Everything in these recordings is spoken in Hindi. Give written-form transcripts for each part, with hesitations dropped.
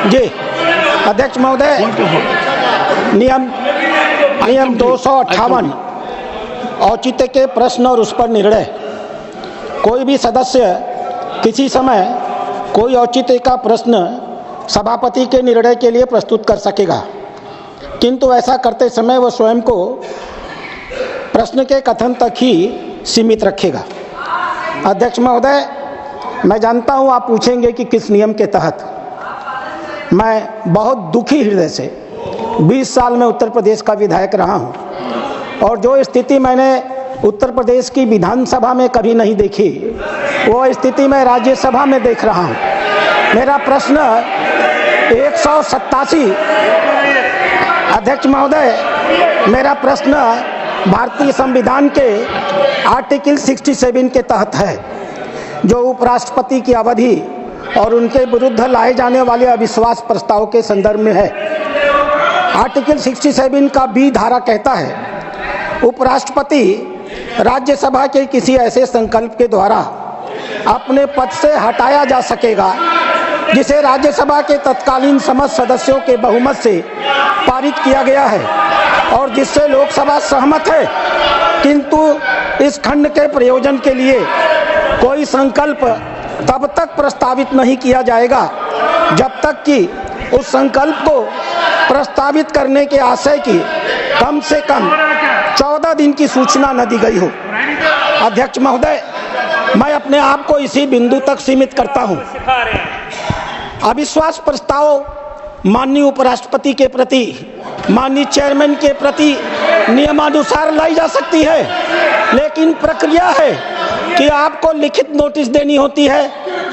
जी अध्यक्ष महोदय, नियम 258 औचित्य के प्रश्न और उस पर निर्णय। कोई भी सदस्य किसी समय कोई औचित्य का प्रश्न सभापति के निर्णय के लिए प्रस्तुत कर सकेगा, किंतु ऐसा करते समय वह स्वयं को प्रश्न के कथन तक ही सीमित रखेगा। अध्यक्ष महोदय, मैं जानता हूं आप पूछेंगे कि किस नियम के तहत। मैं बहुत दुखी हृदय से 20 साल में उत्तर प्रदेश का विधायक रहा हूं और जो स्थिति मैंने उत्तर प्रदेश की विधानसभा में कभी नहीं देखी, वो स्थिति मैं राज्यसभा में देख रहा हूं। मेरा प्रश्न 187 अध्यक्ष महोदय, मेरा प्रश्न भारतीय संविधान के आर्टिकल 67 के तहत है, जो उपराष्ट्रपति की अवधि और उनके विरुद्ध लाए जाने वाले अविश्वास प्रस्ताव के संदर्भ में है। आर्टिकल 67 का बी धारा कहता है, उपराष्ट्रपति राज्यसभा के किसी ऐसे संकल्प के द्वारा अपने पद से हटाया जा सकेगा जिसे राज्यसभा के तत्कालीन समस्त सदस्यों के बहुमत से पारित किया गया है और जिससे लोकसभा सहमत है, किंतु इस खंड के प्रयोजन के लिए कोई संकल्प तब तक प्रस्तावित नहीं किया जाएगा जब तक कि उस संकल्प को प्रस्तावित करने के आशय की कम से कम 14 दिन की सूचना न दी गई हो। अध्यक्ष महोदय, मैं अपने आप को इसी बिंदु तक सीमित करता हूं। अविश्वास प्रस्ताव माननीय उपराष्ट्रपति के प्रति, माननीय चेयरमैन के प्रति नियमानुसार लाई जा सकती है, लेकिन प्रक्रिया है कि आपको लिखित नोटिस देनी होती है,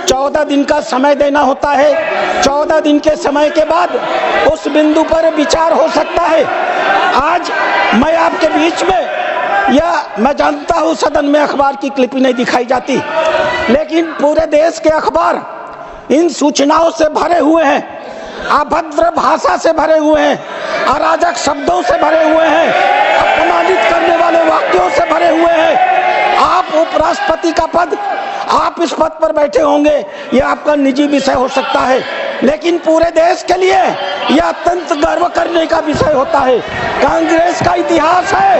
14 दिन का समय देना होता है। 14 दिन के समय के बाद उस बिंदु पर विचार हो सकता है। आज मैं आपके बीच में, या मैं जानता हूं सदन में अखबार की क्लिपिंग नहीं दिखाई जाती, लेकिन पूरे देश के अखबार इन सूचनाओं से भरे हुए हैं, अभद्र भाषा से भरे हुए हैं, अराजक शब्दों से भरे हुए हैं, अपमानित करने वाले वाक्यों से भरे हुए हैं। आप उपराष्ट्रपति का पद, आप इस पद पर बैठे होंगे, यह आपका निजी विषय हो सकता है, लेकिन पूरे देश के लिए यह अत्यंत गर्व करने का विषय होता है। कांग्रेस का इतिहास है,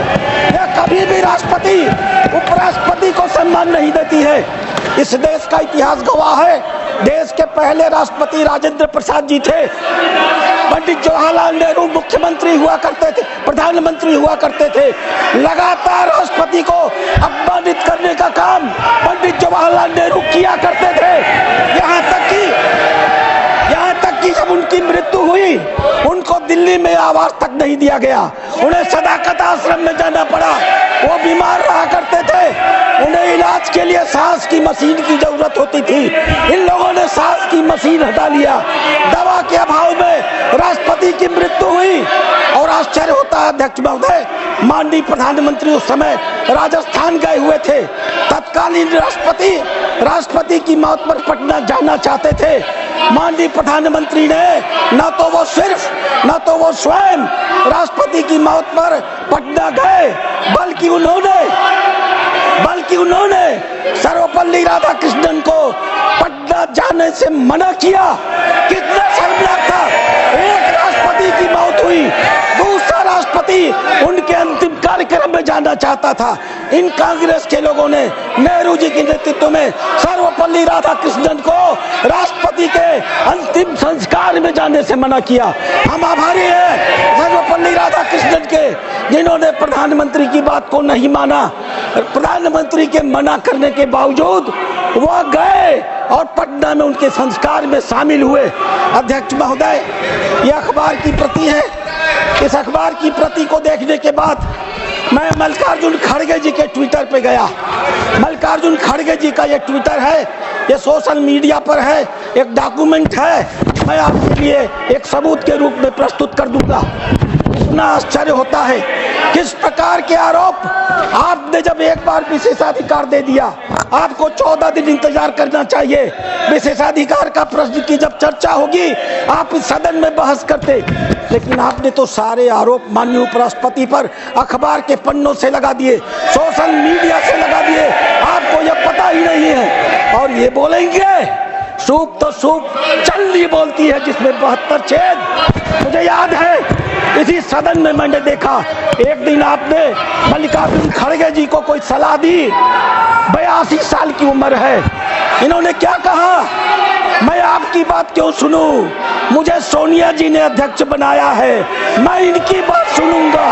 यह कभी भी राष्ट्रपति उपराष्ट्रपति को सम्मान नहीं देती है। इस देश का इतिहास गवाह है। देश के पहले राष्ट्रपति राजेंद्र प्रसाद जी थे, पंडित जवाहरलाल नेहरू मुख्यमंत्री हुआ करते थे, प्रधानमंत्री हुआ करते थे। लगातार राष्ट्रपति को अपमानित करने का काम पंडित जवाहरलाल नेहरू किया करते थे। यहाँ तक कि जब उनकी मृत्यु हुई, उनको दिल्ली में आवास तक नहीं दिया गया, उन्हें सदाकत आश्रम में जाना पड़ा। वो बीमार रहा करते थे, उन्हें इलाज के लिए सांस की मशीन की जरूरत होती थी। इन लोगों ने सांस की मशीन हटा लिया। दवा के अभाव में राष्ट्रपति की मृत्यु हुई और आश्चर्य होता है अध्यक्ष महोदय, माननीय प्रधानमंत्री उस समय राजस्थान गए हुए थे। तत्कालीन राष्ट्रपति की मौत पर पटना जाना चाहते थे। माननीय प्रधानमंत्री ने न तो वो स्वयं राष्ट्रपति की मौत पर पटना गए, बल्कि उन्होंने सर्वपल्ली राधाकृष्णन को पटना जाने से मना किया। कितना शर्मनाक था। एक राष्ट्रपति की मौत हुई, दूसरा राष्ट्रपति उनके अंतिम कार्यक्रम में जाना चाहता था। इन कांग्रेस के लोगों ने नेहरू जी के नेतृत्व में सर्वपल्ली राधाकृष्णन को राष्ट्रपति के अंतिम संस्कार में जाने से मना किया। हम आभारी हैं सर्वपल्ली राधाकृष्णन के, जिन्होंने प्रधानमंत्री की बात को नहीं माना। प्रधानमंत्री के मना करने के बावजूद वह गए और पटना में उनके संस्कार में शामिल हुए। अध्यक्ष महोदय, यह अखबार की प्रति है। इस अखबार की प्रति को देखने के बाद मैं मल्लिकार्जुन खड़गे जी के ट्विटर पे गया। मल्लिकार्जुन खड़गे जी का ये ट्विटर है, ये सोशल मीडिया पर है, एक डॉक्यूमेंट है। मैं आपके लिए एक सबूत के रूप में प्रस्तुत कर दूंगा। इतना आश्चर्य होता है, किस प्रकार के आरोप। आपने जब एक बार विशेषाधिकार दे दिया, आपको 14 दिन इंतजार करना चाहिए। विशेषाधिकार का प्रश्न की जब चर्चा होगी, आप इस सदन में बहस करते, लेकिन आपने तो सारे आरोप माननीय उपराष्ट्रपति पर अखबार के पन्नों से लगा दिए, सोशल मीडिया से लगा दिए। आपको यह पता ही नहीं है और ये बोलेंगे सूप तो सूप चलनी बोलती है जिसमें 72 छेद। मुझे याद है इसी सदन में मैंने देखा एक दिन आपने मल्लिकार्जुन खड़गे जी को कोई सलाह दी। 82 साल की उम्र है, इन्होंने क्या कहा, मैं आपकी बात क्यों सुनूं, मुझे सोनिया जी ने अध्यक्ष बनाया है, मैं इनकी बात सुनूंगा।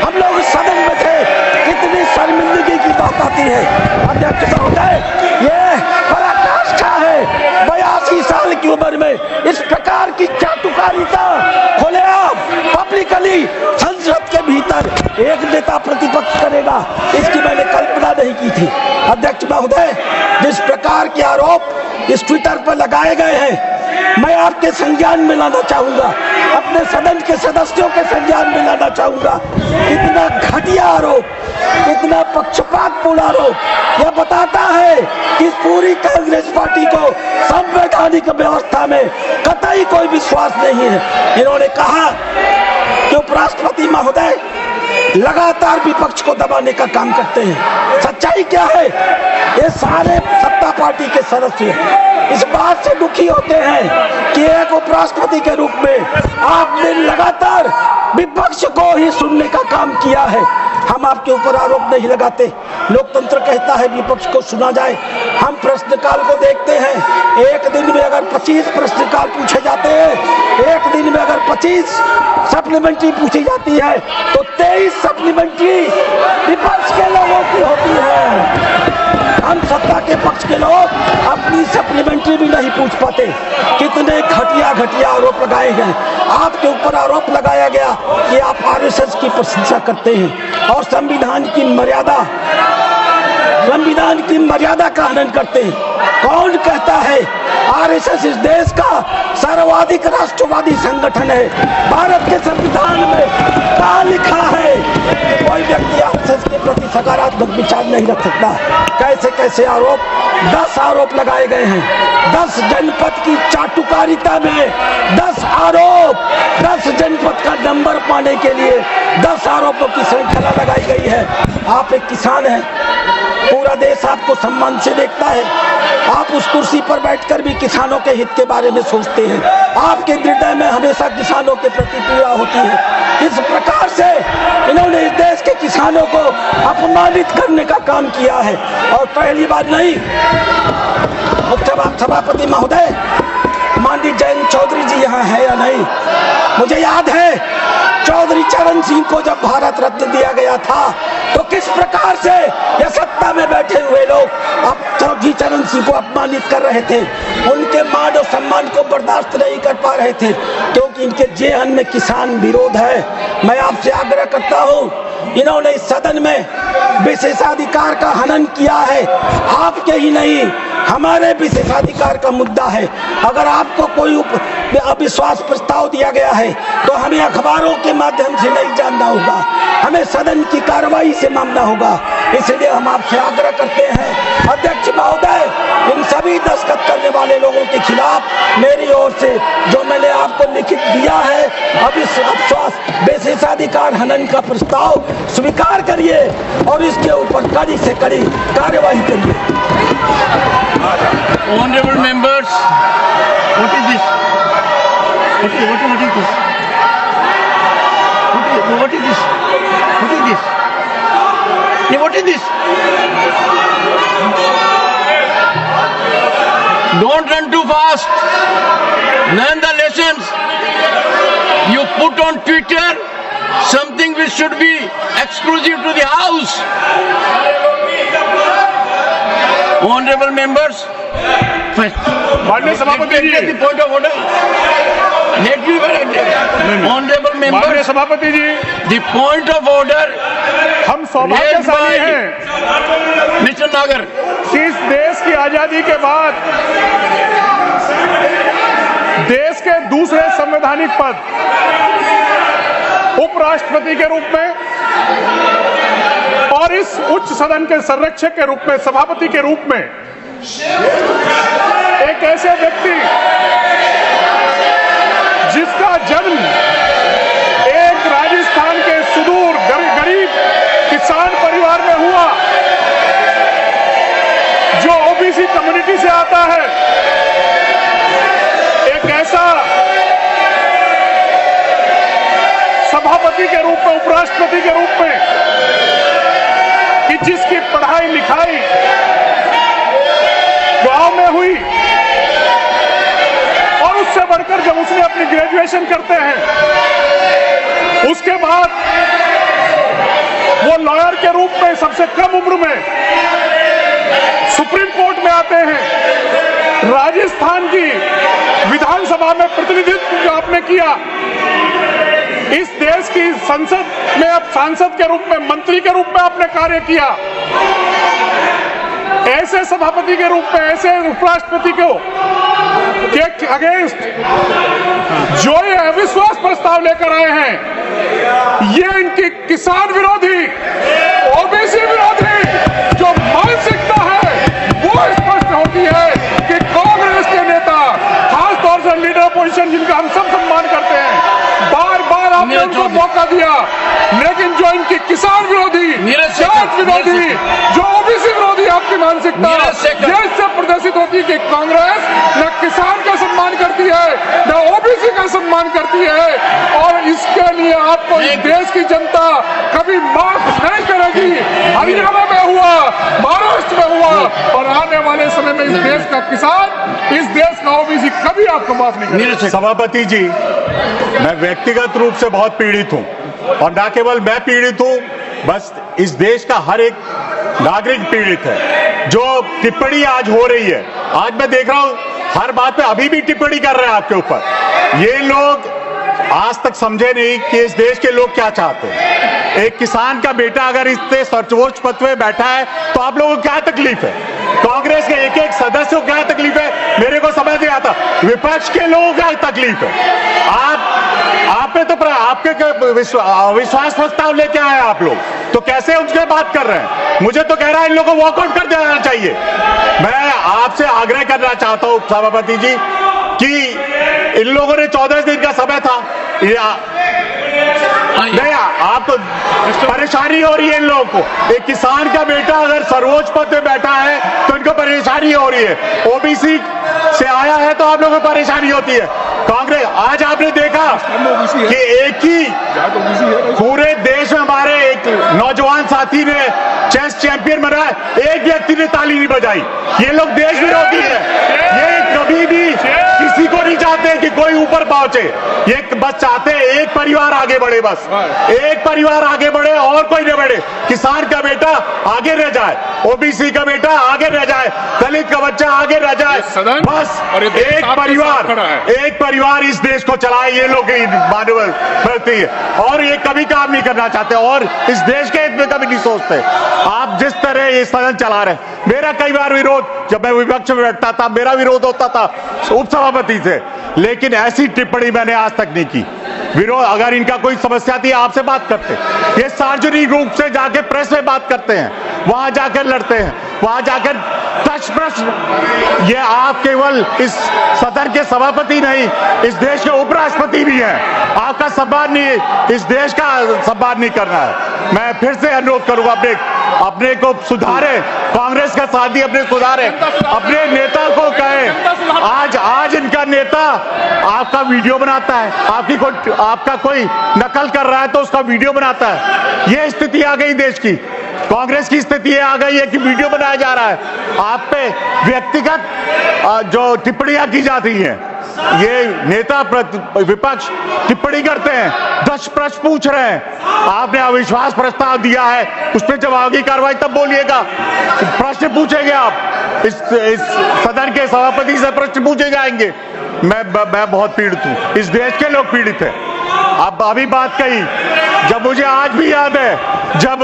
हम लोग सदन में थे, इतनी शर्मिंदगी की बात आती है। अध्यक्ष महोदय, ये पराकाष्ठा है। 82 साल की उम्र में इस प्रकार की चाटुकारिता खुलेआम पब्लिकली संसद के भीतर एक नेता प्रतिपक्ष करेगा, इसकी मैंने कल्पना नहीं की थी। अध्यक्ष महोदय, जिस प्रकार के आरोप इस ट्विटर पर लगाए गए हैं, मैं आपके संज्ञान में लाना चाहूंगा, अपने सदन के सदस्यों के संज्ञान में लाना चाहूंगा। इतना घटिया आरोप, इतना पक्षपातपूर्ण आरोप, यह बताता है कि पूरी कांग्रेस पार्टी को संवैधानिक व्यवस्था में कतई कोई विश्वास नहीं है। इन्होंने कहा कि उपराष्ट्रपति महोदय लगातार विपक्ष को दबाने का काम करते हैं। सच्चाई क्या है, ये सारे सत्ता पार्टी के सदस्य इस बात से दुखी होते हैं कि एक उपराष्ट्रपति के रूप में आपने लगातार विपक्ष को ही सुनने का काम किया है। हम आपके ऊपर आरोप नहीं लगाते, लोकतंत्र कहता है विपक्ष को सुना जाए। हम प्रश्नकाल को देखते हैं, एक दिन में अगर 25 प्रश्नकाल पूछे जाते हैं, एक दिन में अगर 25 सप्लीमेंट्री पूछी जाती है तो 23 सप्लीमेंट्री विपक्ष के लोगों की होती है। हम सत्ता के पक्ष के लोग अपनी सप्लीमेंट्री भी नहीं पूछ पाते। कितने घटिया घटिया आरोप लगाए गए। आपके ऊपर आरोप लगाया गया कि आप आरएसएस की प्रशंसा करते हैं और संविधान की मर्यादा का हनन करते हैं। कौन कहता है आरएसएस इस देश का सर्वाधिक राष्ट्रवादी संगठन है? भारत के संविधान में क्या लिखा है? कोई व्यक्ति आरएसएस के प्रति सकारात्मक विचार नहीं रख सकता। कैसे कैसे आरोप, 10 आरोप लगाए गए हैं। 10 जनपद की चाटुकारिता में 10 आरोप, 10 जनपद का नंबर पाने के लिए 10 आरोपों की श्रृंखला लगाई गई है। आप एक किसान हैं, पूरा देश आपको सम्मान से देखता है। आप उस कुर्सी पर बैठकर भी किसानों के हित के बारे में सोचते हैं। आपके हृदय में हमेशा किसानों के प्रति पीड़ा होती है। इस प्रकार से इन्होंने इस देश के किसानों को अपमानित करने का काम किया है और पहली बार नहीं। सभापति महोदय, माननीय जयंत चौधरी जी यहाँ है या नहीं? मुझे याद है चौधरी चरण सिंह को जब भारत रत्न दिया गया था तो किस प्रकार से ये सत्ता में बैठे हुए लोग अब चौधरी चरण सिंह को अपमानित कर रहे थे। उनके मान और सम्मान को बर्दाश्त नहीं कर पा रहे थे क्योंकि इनके जेहन में किसान विरोध है। मैं आपसे आग्रह करता हूँ, इन्होंने इस सदन में विशेषाधिकार का हनन किया है। आपके ही नहीं, हमारे विशेषाधिकार का मुद्दा है। अगर आपको कोई अविश्वास प्रस्ताव दिया गया है तो हमें अखबारों के माध्यम से नहीं जानना होगा, हमें सदन की कार्रवाई से मानना होगा। इसलिए हम आपसे आग्रह करते हैं अध्यक्ष महोदय, इन सभी दस्तखत करने वाले लोगों के खिलाफ मेरी ओर से जो मैंने आपको लिखित दिया है अविश्वास विशेषाधिकार हनन का प्रस्ताव स्वीकार करिए और इसके ऊपर कड़ी से कड़ी कार्यवाही करिए। Honorable members, what is this? What is this? What is this? What is this? Yeah, what is this? Don't run too fast. Learn the lessons. You put on Twitter something which should be exclusive to the House. Honorable members, माननीय सभापति जी, the point of order. Let me Honorable members, माननीय सभापति जी, the point of order. हम सौभाग्यशाली हैं मिस्टर नागर कि इस देश की आजादी के बाद देश के दूसरे संवैधानिक पद उपराष्ट्रपति के रूप में और इस उच्च सदन के संरक्षक के रूप में, सभापति के रूप में एक ऐसे व्यक्ति जिसका जन्म एक राजस्थान के सुदूर गरीब किसान परिवार में हुआ, जो ओबीसी कम्युनिटी से आता है, सभापति के रूप में, उपराष्ट्रपति के रूप में, कि जिसकी पढ़ाई लिखाई गांव में हुई और उससे बढ़कर जब उसने अपनी ग्रेजुएशन करते हैं, उसके बाद वो लॉयर के रूप में सबसे कम उम्र में सुप्रीम कोर्ट में आते हैं, राजस्थान की विधानसभा में प्रतिनिधित्व जो आपने किया, इस देश की संसद में अब सांसद के रूप में, मंत्री के रूप में आपने कार्य किया, ऐसे सभापति के रूप में, ऐसे उपराष्ट्रपति को के अगेंस्ट जो ये अविश्वास प्रस्ताव लेकर आए हैं, ये इनकी किसान विरोधी, ओबीसी विरोधी जो मानसिकता है वो स्पष्ट होती है कि कांग्रेस के नेता, खासतौर से लीडर अपोजिशन जिनका हम सब सम्मान करते हैं, बार बार आपने उनको मौका दिया, लेकिन जो इनकी किसान विरोधी, जाट विरोधी, जो ओबीसी विरोधी आपकी मानसिकता देश से प्रदर्शित होती है कि कांग्रेस न किसान का सम्मान करती है, न ओबीसी का सम्मान करती है, और इसके लिए आपको इस देश की जनता कभी माफ नहीं करेगी। हरियाणा में हुआ, महाराष्ट्र में हुआ, और आने वाले समय में इस देश का किसान, इस देश का ओबीसी कभी आपको माफ नहीं करेगा। सभापति जी, मैं व्यक्तिगत रूप से बहुत पीड़ित हूं, और न केवल मैं पीड़ित हूं, बस इस देश का हर एक नागरिक पीड़ित है। जो टिप्पणी आज हो रही है, आज मैं देख रहा हूं हर बात पे अभी भी टिप्पणी कर रहे हैं आपके ऊपर। ये लोग आज तक समझे नहीं कि इस देश के लोग क्या चाहते हैं। एक किसान का बेटा अगर इतने सर्वोच्च पद पे बैठा है तो आप लोगों को क्या तकलीफ है? कांग्रेस के एक एक सदस्य को क्या तकलीफ है, मेरे को समझ नहीं आता। विपक्ष के लोगों को क्या तकलीफ है? आपने तो आपके विश्वास प्रस्ताव लेके आए आप लोग, तो कैसे उसके बात कर रहे हैं? मुझे तो कह रहा है इन लोगों को वॉकआउट कर देना चाहिए। मैं आपसे आग्रह करना चाहता हूं सभापति जी कि इन लोगों ने 14 दिन का समय था, नहीं आपको परेशानी हो रही है इन लोगों को। एक किसान का बेटा अगर सर्वोच्च पद पे बैठा है तो इनको परेशानी हो रही है, ओबीसी से आया है तो आप लोगों को परेशानी होती है। कांग्रेस, आज आपने देखा कि एक ही पूरे देश में हमारे एक नौजवान साथी ने चेस चैंपियन बना, एक व्यक्ति ने ताली नहीं बजाई। ये लोग देश विरोधी है, ये कभी भी किसी को नहीं चाहते कि कोई ऊपर पहुंचे, ये बस चाहते हैं एक परिवार आगे बढ़े, बस एक परिवार आगे बढ़े और कोई नहीं बढ़े। किसान का बेटा आगे रह जाए, ओबीसी का बेटा आगे रह जाए, दलित का बच्चा आगे रह जाए, बस एक परिवार इस देश को चलाए। ये लोग मानव प्रति है और ये कभी काम नहीं करना चाहते और इस देश के हित में कभी नहीं सोचते। आप जिस तरह ये सदन चला रहे, मेरा कई बार विरोध, जब मैं विपक्ष में बैठता था मेरा विरोध होता था उपसभापति से, लेकिन ऐसी टिप्पणी मैंने आज तक नहीं की। विरोध, अगर इनका कोई समस्या थी आपसे बात करते, ये सार्वजनिक रूप से जाके प्रेस में बात करते हैं, वहां जाकर लड़ते हैं, वहां जाकर प्रश्न। ये आप केवल इस सदन के सभापति नहीं, इस देश के उपराष्ट्रपति भी हैं। आपका सम्मान नहीं, इस देश का सम्मान नहीं करना है। मैं फिर से अनुरोध करूंगा अपने को सुधारे, कांग्रेस का साथी अपने सुधारे, अपने नेता को कहे। आज इनका नेता आपका वीडियो बनाता है, आपका कोई नकल कर रहा है तो उसका वीडियो बनाता है। ये स्थिति आ गई देश की, कांग्रेस की स्थिति आ गई है कि वीडियो बनाया जा रहा है, आप पे व्यक्तिगत जो टिप्पणियां की जाती हैं। ये नेता विपक्ष टिप्पणी करते हैं, 10 प्रश्न पूछ रहे हैं, आपने अविश्वास प्रस्ताव दिया है, उस पर जब आगे कार्रवाई तब बोलिएगा। प्रश्न पूछेंगे आप, इस सदन के सभापति से प्रश्न पूछे जाएंगे। मैं बहुत पीड़ित हूं, इस देश के लोग पीड़ित हैं। अब अभी बात कही, जब मुझे आज भी याद है जब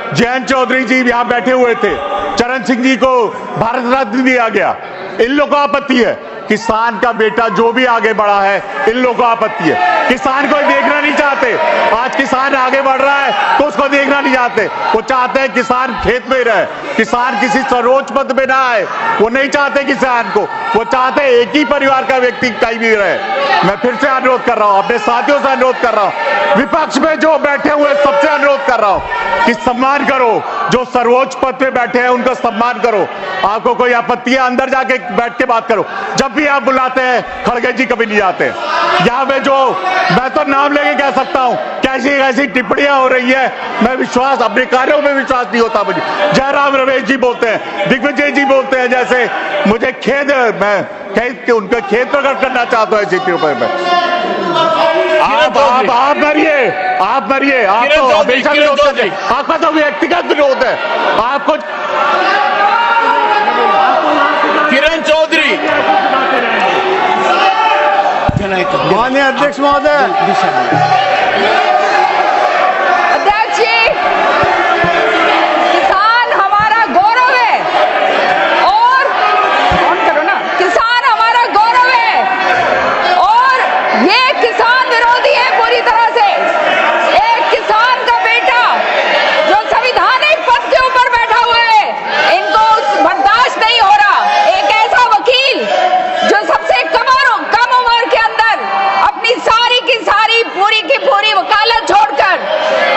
जयंत चौधरी जी यहां बैठे हुए थे, चरण सिंह जी को भारत रत्न दिया गया, इन लोगों को आपत्ति है। किसान का बेटा जो भी आगे बढ़ा है, इन लोगों को आपत्ति है। किसान को देखना नहीं चाहते, आज किसान आगे बढ़ रहा है तो उसको देखना नहीं चाहते। वो चाहते हैं किसान खेत में रहे, किसान किसी सर्वोच्च पद में ना आए, वो नहीं चाहते किसान को, वो चाहते हैं एक ही परिवार का व्यक्ति कहीं भी रहे। मैं फिर से अनुरोध कर रहा हूं, अपने साथियों से अनुरोध कर रहा हूं, विपक्ष में जो बैठे हुए सबसे अनुरोध कर रहा हूं कि सम्मान करो, जो सर्वोच्च पद पे बैठे हैं उनका सम्मान करो। आपको कोई आपत्ति है, अंदर जाके बैठ के बात करो। जब भी आप बुलाते हैं, खड़गे जी कभी नहीं आते। यहाँ पे जो मैं तो नाम लेके कह सकता हूँ कैसी कैसी टिप्पणियां हो रही है, मैं विश्वास अपने कार्यों में विश्वास नहीं होता मुझे। जयराम रमेश जी बोलते हैं, दिग्विजय जी बोलते हैं, जैसे मुझे खेद है, मैं उनका खेद प्रकट करना चाहता हूँ ऐसी ऊपर में। आप मरिए, आप तो हमेशा विरोध करते हैं, आपका तो व्यक्तिगत विरोध है आपको। किरण चौधरी। माननीय अध्यक्ष महोदय, अध्यक्ष जी, किसान हमारा गौरव है और ऑन करो ना, किसान हमारा गौरव है और ये किसान विरोधी है पूरी तरह से। एक किसान का बेटा जो संवैधानिक पद के ऊपर बैठा हुआ है, इनको बर्दाश्त नहीं हो रहा। एक ऐसा वकील जो सबसे कम उम्र के अंदर अपनी सारी की सारी पूरी की पूरी वकालत छोड़कर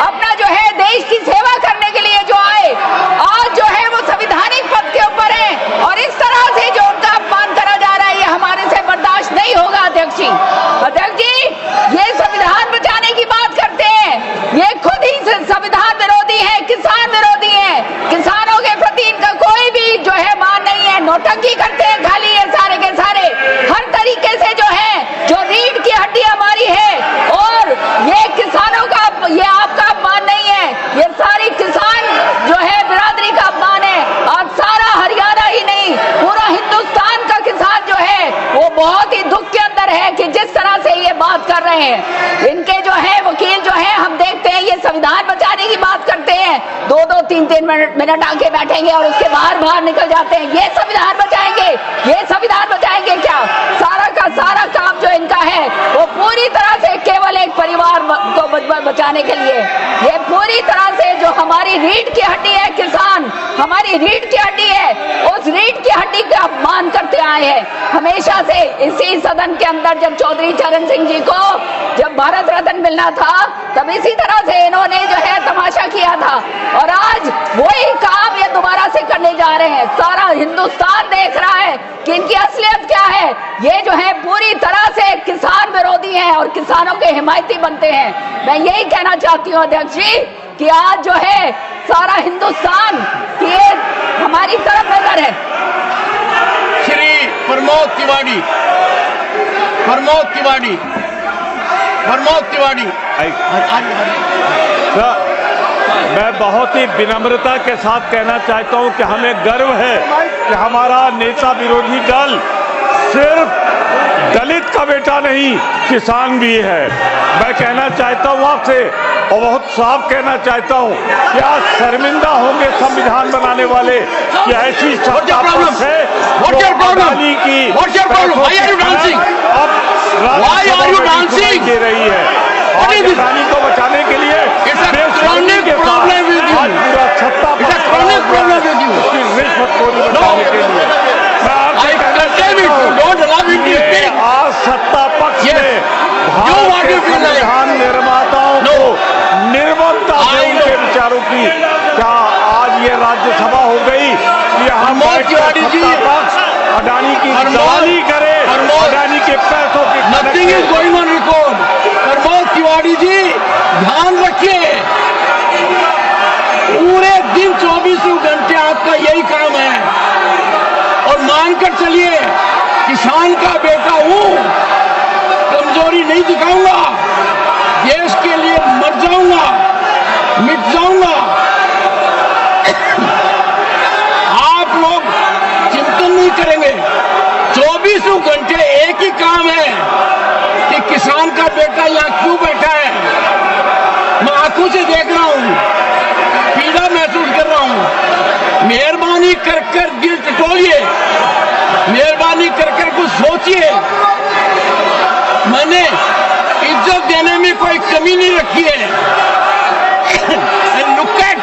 अपना जो है देश की सेवा करने के लिए जो आए, आज जो है वो संवैधानिक पद के ऊपर है और इस तरह से जो उनका अपमान करा जा रहा है, ये हमारे से बर्दाश्त नहीं होगा। अध्यक्ष जी, ये संविधान बचाने की बात करते हैं, ये खुद ही संविधान विरोधी है, किसान विरोधी है। किसानों के प्रति इनका कोई भी जो है मान नहीं है, नौटंकी करते हैं खाली ये सारे के सारे। हर तरीके से जो है, जो रीढ़ की हड्डी हमारी है और ये किसानों का, ये आपका अपमान नहीं है, ये सारी किसान जो है बिरादरी का अपमान है। आज सारा हरियाणा ही नहीं, पूरा हिंदुस्तान का किसान जो है वो बहुत ही दुख के अंदर है कि जिस तरह से ये बात कर रहे हैं। इनके जो है वकील जो है, हम देखते हैं ये संविधान बचाने की बात करते हैं, 2-2, 3-3 मिनट आके बैठेंगे और उसके बाहर निकल जाते हैं। ये संविधान बचाएंगे, ये संविधान बचाएंगे क्या? सारा का सारा काम जो इनका है वो पूरी तरह से केवल एक परिवार को बचाने के लिए, ये पूरी तरह से जो हमारी रीढ़ की हड्डी है, किसान हमारी रीढ़ की हड्डी है, उस रीढ़ की हड्डी का अपमान करते आए हैं हमेशा से। इसी सदन के अंदर जब चौधरी चरण सिंह जी को जब भारत रत्न मिलना था, तब इसी तरह से इन्होंने जो है तमाशा किया था और आज वही काम ये दोबारा से करने जा रहे हैं। सारा हिंदुस्तान देख रहा है कि इनकी असलियत क्या है। ये जो है पूरी तरह से किसान विरोधी हैं और किसानों के हिमायती बनते हैं। मैं यही कहना चाहती हूँ अध्यक्ष जी कि आज जो है सारा हिंदुस्तान की हमारी तरफ नजर है। श्री प्रमोद तिवारी। मैं बहुत ही विनम्रता के साथ कहना चाहता हूं कि हमें गर्व है कि हमारा नेता विरोधी दल सिर्फ दलित का बेटा नहीं, किसान भी है। मैं कहना चाहता हूं आपसे और बहुत साफ कहना चाहता हूं कि आज शर्मिंदा होंगे संविधान बनाने वाले कि ऐसी सत्ता पक्ष है अडानी की दे रही है। और अडानी को बचाने के लिए बेशर्मी के साथ आज पूरा सत्ता उसकी रिश्वतखोरी बचाने के लिए मैं आपसे कहना चाहता हूं आज सत्ता पक्ष में भारत के संविधान निर्माताओं को निर्ममता से उनके विचारों की क्या आज ये राज्यसभा हो गई कि हम अडानी की दलाली करे, अडानी के पैसों की nothing is going on record. Pramod Tiwari ji ध्यान रखिए, पूरे दिन 24 घंटे आपका यही काम है और मानकर चलिए किसान का बेटा हूं, कमजोरी नहीं दिखाऊंगा, देश के लिए मर जाऊंगा, मिट जाऊंगा। आप लोग चिंतन नहीं करेंगे, 24 घंटे एक ही काम है कि किसान का बेटा यहाँ क्यों बैठा है। मैं आंखों से देख रहा हूं, पीड़ा महसूस कर रहा हूं। मेहरबानी कर कर दिल टटोलिए, मेहरबानी कर कर कुछ सोचिए। मैंने इज्जत देने में कोई कमी नहीं रखी है। And look at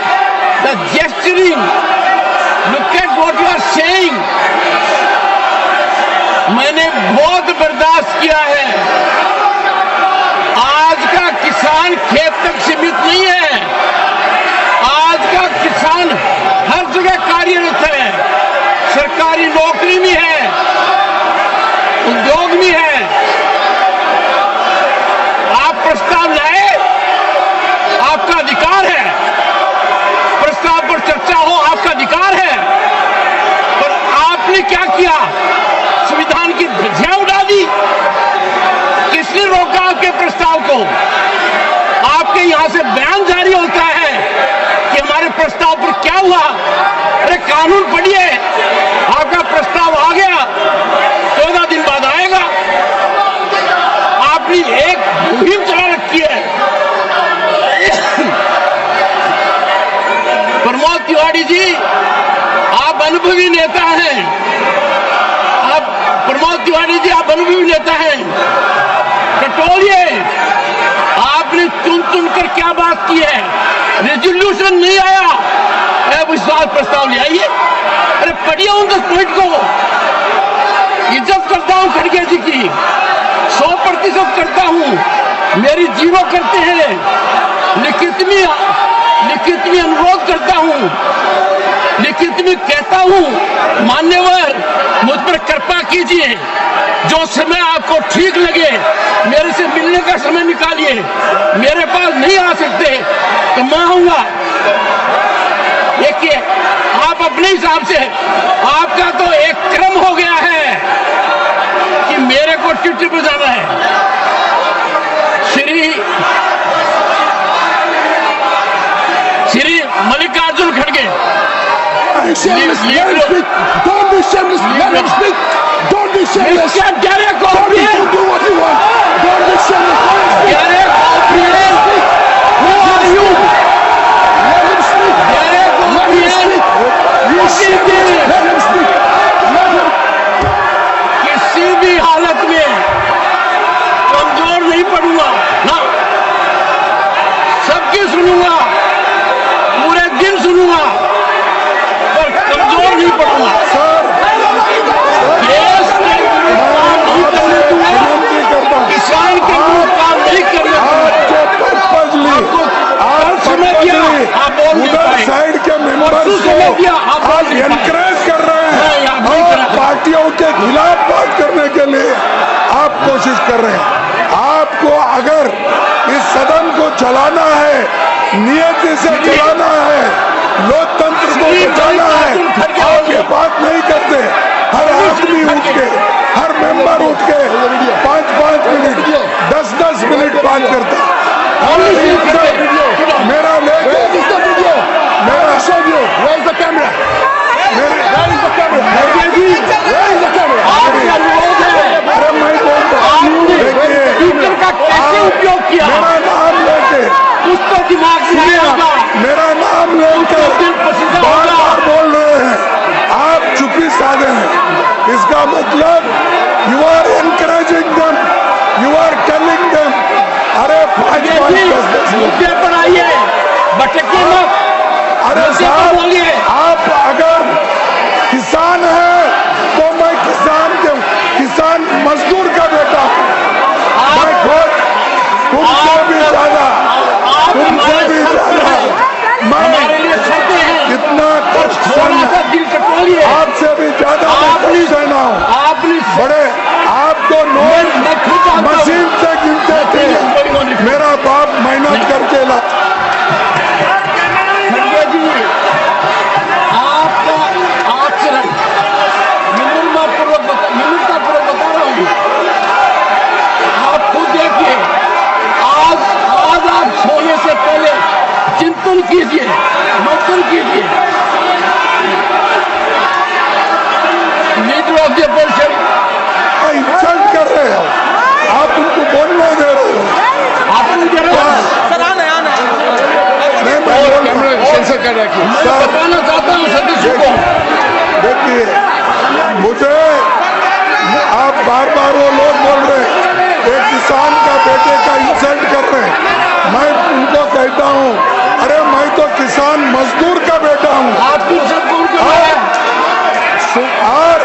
the gesturing, look at what you are saying. मैंने बहुत बर्दाश्त किया है। आज का किसान खेत तक सीमित नहीं है, आज का किसान हर जगह कार्यरत है, सरकारी नौकरी में है, उद्योग में है, क्या किया? संविधान की ध्वजा उड़ा दी। किसने रोका आपके प्रस्ताव को? आपके यहां से बयान जारी होता है कि हमारे प्रस्ताव पर क्या हुआ। अरे कानून पढ़िए, आपका प्रस्ताव आ गया, 14 दिन बाद आएगा। आपने एक मुहिम चला रखी है। प्रमोद तिवारी जी, आप अनुभवी नेता हैं। प्रमोद तिवारी जी, आप अनुभवी नेता हैं। टटोलिए, आपने चुन चुनकर क्या बात की है? रेजोल्यूशन नहीं आया, अविश्वास प्रस्ताव ले आइए। अरे पढ़िए उन 10 पॉइंट को। इज्जत करता हूं खड़गे जी की, 100% करता हूं। मेरी जीरो करते हैं। लिखित में अनुरोध करता हूं, लिखित में कहता हूं, मान्यवर मुझ पर कृपा कीजिए। जो समय आपको ठीक लगे मेरे से मिलने का समय निकालिए। मेरे पास नहीं आ सकते तो मैं आऊंगा। देखिए, आप अपने हिसाब से, आपका तो एक क्रम हो गया है कि मेरे को चिट्ठी पे जाना है। श्री मल्लिकार्जुन खड़गे, Don't be shameless. Let him speak. Don't be shameless. Don't do what you want. Don't be shameless. Who are you? Let him speak. Let him speak. You speak. Let him speak. Let him. किसी भी हालत में कमजोर नहीं पड़ूंगा ना। सबकी सुनूंगा, पूरे दिन सुनूंगा, पर कमजोर नहीं पड़ूंगा। देश के विरुद्ध काम नहीं करने दूंगा, किसान के विरुद्ध काम नहीं करने दूंगा। आपको समय दिया, आप बोल नहीं पाए। साइड के मेंबर्स को आप एनकरेज कर रहे हैं और पार्टियों के खिलाफ बात करने के लिए आप कोशिश कर रहे हैं। आपको अगर इस सदन को चलाना है, नियति से चलाना है, लोकतंत्र को बचाना है, आप ये बात नहीं करते। हर आदमी उठ के, हर मेंबर उठ के 5-5 मिनट, 10-10 मिनट बात करता। मेरा लेके कैसे उपयोग किया? मेरा नाम लेके, कुछ तो दिमाग में होगा। मेरा नाम लेकर बार बार बोल रहे हैं, आप चुप्पी साधे हैं। इसका मतलब you are encouraging them, you are telling them. अरे 5-5 मुद्दे पर आइए, भटकिए मत। अरे साहब, आप अगर किसान हैं तो मैं किसान मजदूर का बेटा हूं। मैं खुद तुमसे भी ज्यादा हमारे लिए छोटे हैं, इतना कष्ट थोड़ा सा दिल कटोलिए। आपसे भी ज्यादा आपने सहना हूं। आपने बड़े आप तो नोट मशीन से गिनते थे। मेरा बाप मेहनत करके ला। खड़गे जी, आपका आचरण निम्नतापूर्वक बता रहा हूं। आप खुद देखिए, आज आप सोने से पहले चिंतन कीजिए, मंथन कीजिए। Leader of the opposition insult कर रहे हो, आप उनको बोलने दे रहे हो। आप नहीं दे रहे हो। बताना चाहता हूँ सदस्यों को, देखिए, मुझे आप बार बार वो लोग बोल रहे हैं, एक किसान का बेटे का इंसल्ट कर रहे हैं। मैं उनको कहता हूँ, अरे मैं तो किसान मजदूर का बेटा हूँ। आप और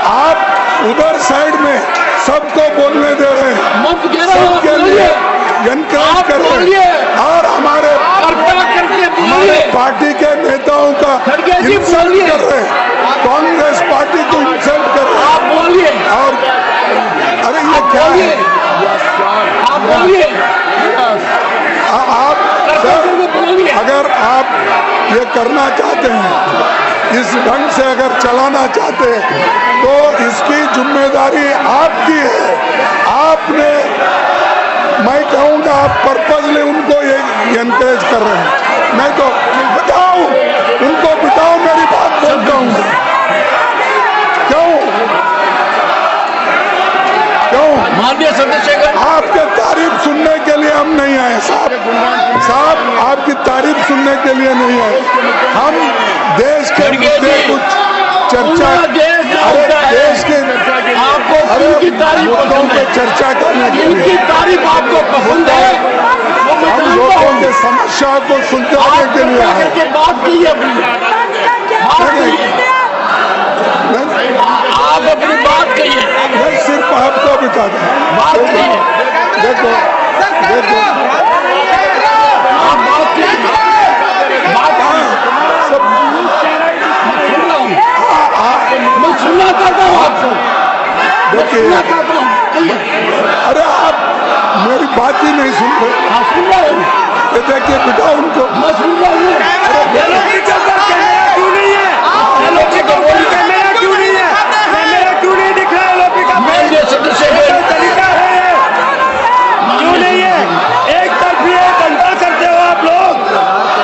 आप उधर साइड में सबको बोलने दे रहे हैं, मत कह रहे हो, सबके लिए एनकरेज कर रहे हैं और हमारे पार्टी के नेताओं का इंसल्ट कर रहे हैं, कांग्रेस पार्टी को इंसल्ट कर रहे हैं। आप बोलिए। और अरे ये क्या है? आप बोलिए। आप सर, अगर आप ये करना चाहते हैं, इस ढंग से अगर चलाना चाहते हैं तो इसकी जिम्मेदारी आपकी है। आपने, मैं कहूँगा आप पर्पजली उनको ये एनकरेज कर रहे हैं। मैं तो बिठाओ, उनको बिठाओ, मेरी बात बोलता हूँ। क्यों माननीय सदस्यगण, आपके तारीफ सुनने के लिए हम नहीं आए साहब, आपकी तारीफ सुनने के लिए नहीं आए हम। देश के मुद्दे कुछ चर्चा, देश के आपको इनकी तारीफ मुद्दों पे चर्चा करने के इनकी लिए, तारीफ आपको पसंद है, हम लोगों के समस्या को सुलझाने के लिए आए। करके बात की है अपनी, आप अपनी बात कहिए, मैं सिर्फ आपको बता दूं, बात कहिए, देखो आप बात कहिए, बात सब मैं सुनना चाहता हूँ आपको, देखिए, सुनना चाहता हूँ, कहिए। अरे आप मेरी बात ही नहीं सुन रहे। हाँ, सुन रहा हूँ, ये देखिए बिठाओ उनको। मैं सुन रहा हूँ। माननीय सदस्यगण, क्यों नहीं है? एक तरफी धंधा करते हो आप लोग,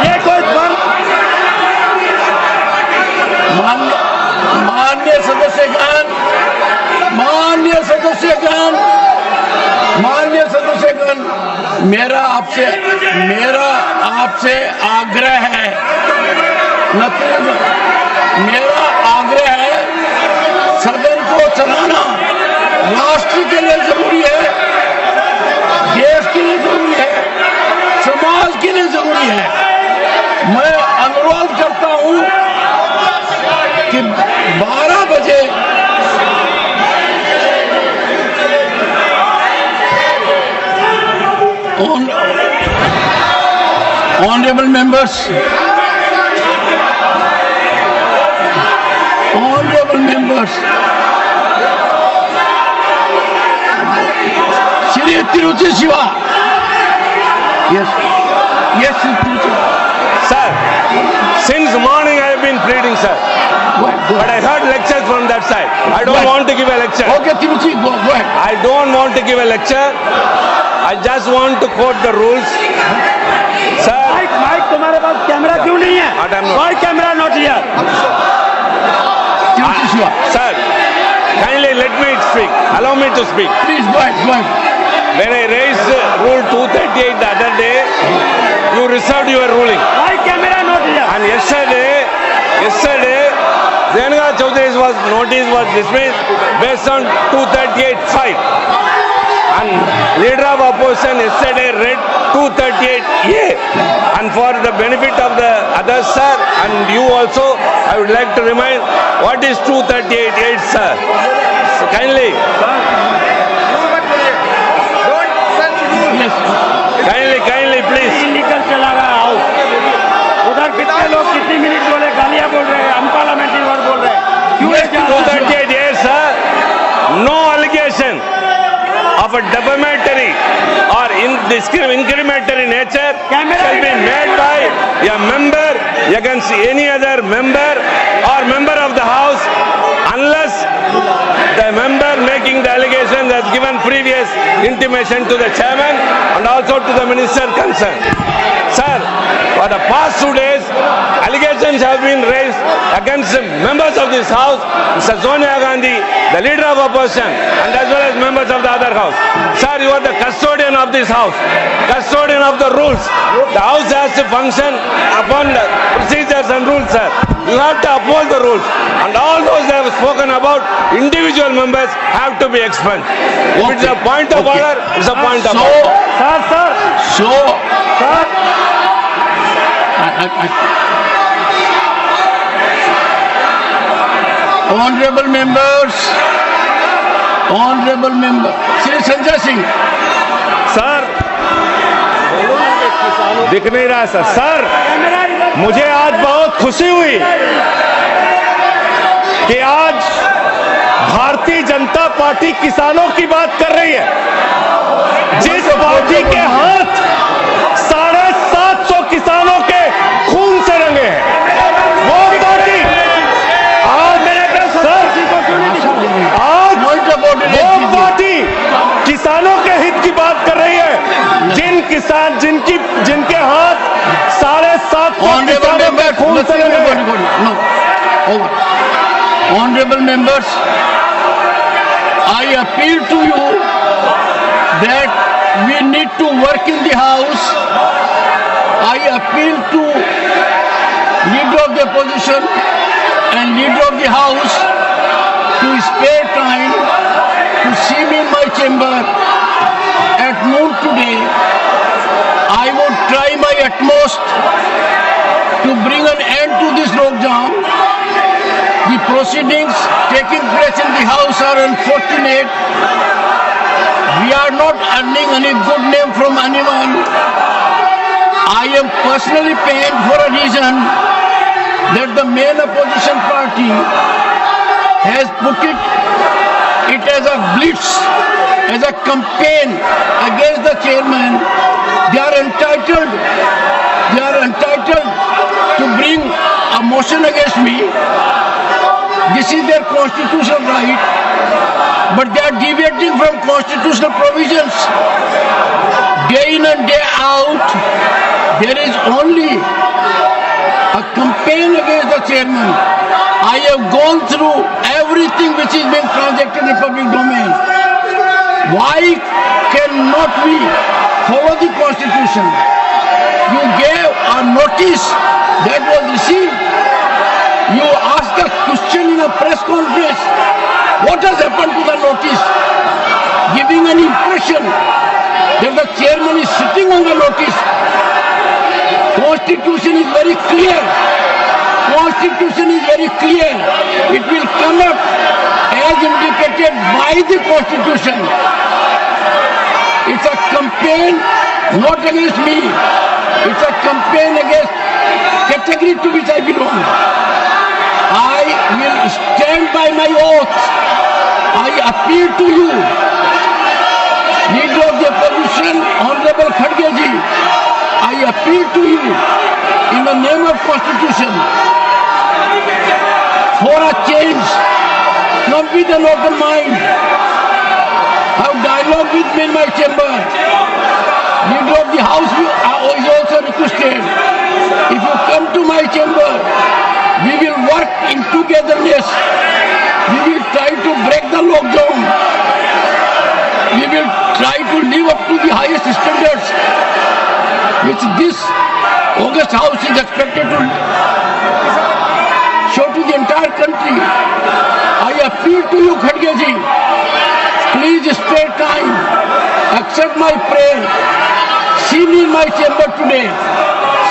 ये कोई माननीय सदस्यगण, माननीय सदस्यगण, मेरा आपसे आग्रह है, मेरा आग्रह है, सदन को चलाना राष्ट्र के लिए जरूरी है, देश के लिए जरूरी है, समाज के लिए जरूरी है। मैं अनुरोध करता हूं कि 12 बजे honourable members, Shri Tiruchi Shiva, yes, Sir, since morning I have been pleading, sir. But I heard lectures from that side. I don't want to give a lecture. Okay, Tiruchi, go ahead. I don't want to give a lecture. I just want to quote the rules. Sir, mike तुम्हारे पास कैमरा क्यों नहीं है? Why camera not here? Tiruchi Shiva, sir, kindly let me speak. Allow me to speak. please go ahead. When I raised rule 238 the other day, you reserved your ruling. Why camera not here? And yesterday, Zainga Chaudhary's notice was dismissed based on 238(5). And leader of opposition yesterday read 238A. And for the benefit of the others, sir, and you also, I would like to remind what is 238(8), sir. So kindly, please. निकल चला रहा हाउस, उधर कितने लोग कितनी मिनट बोले, गालियां बोल रहे हैं, अनपार्लियामेंट्री वर्ड बोल रहे हैं, क्यों Yes, 238A, sir. No allegation of a defamatory or incriminatory nature shall be made by a member against any other member or member of the house unless the member making the allegation has given previous intimation to the chairman and also to the minister concerned. Sir, for the past 2 days, allegations have been raised against the members of this house, Mr. Sonia Gandhi, the leader of opposition, and as well as members of the other house. Sir, you are the custodian of this house, custodian of the rules. The house has to function upon the procedures and rules, sir. You have to uphold the rules. And all those that have spoken about individual members have to be expunged. If it's a point of order, it's a point of order. Honorable members, Shri Sanjay Singh. Sir, दिख नहीं रहा सर। मुझे आज बहुत खुशी हुई कि आज भारतीय जनता पार्टी किसानों की बात कर रही है। जिस पार्टी के हाथ 750 किसानों के खून से रंगे हैं, वो पार्टी हित की बात कर रही है। जिन किसान जिनके हाथ 750 किसानों के खून से लगे हैं। No. Honorable members, I appeal to you that we need to work in the house. I appeal to leader of the opposition and leader of the house to spare time to see me in my chamber at noon today. I would try my utmost to bring an end to this lockdown. The proceedings taking place in the house are unfortunate. We are not earning any good name from anyone. I am personally pained for a reason that the main opposition party has put it as a blitz, as a campaign against the chairman. They are entitled to bring a motion against me. This is their constitutional right, but they are deviating from constitutional provisions. Day in and day out, there is only a campaign against the chairman. I have gone through everything which is being transacted in public domain. Why cannot we follow the constitution? You gave a notice that was received. You asked a question in a press conference. What has happened to the notice? Giving an impression that the chairman is sitting on the notice. Constitution is very clear. Constitution is very clear. It will come up as indicated by the Constitution. It's a campaign not against me. It's a campaign against category to which I belong. I will stand by my oath. I appeal to you, leader of the opposition, Honorable Khadge ji. I appeal to you in the name of Constitution for a change. Come with an open mind. Have dialogue with me in my chamber. Leader of the house is also requested. If you come to my chamber, we will work in togetherness. We will try to break the lockdown. We will try to live up to the highest standards which this August House is expected to show to the entire country. I appeal to you, Khadge ji. Please spare time. Accept my prayer. See me in my chamber today.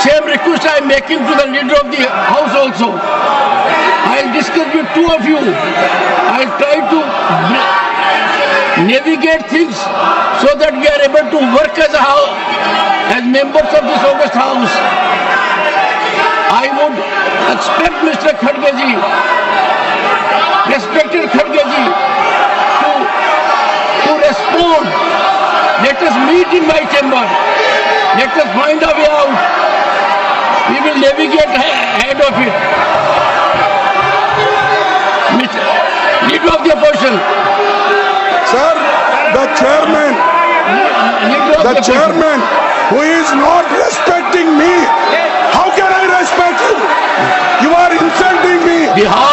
Same request I am making to the leader of the house also. I will discuss with two of you. I will try to navigate things so that we are able to work as a house, as members of this August House. I would expect Mr. Khadge ji, respected Khadge ji, to respond. Let us meet in my chamber. Let us find a way out. We will navigate ahead of it. Mr. Leader of the opposition. Sir, the chairman who is not respecting me, how can I respect you? You are insulting me. The house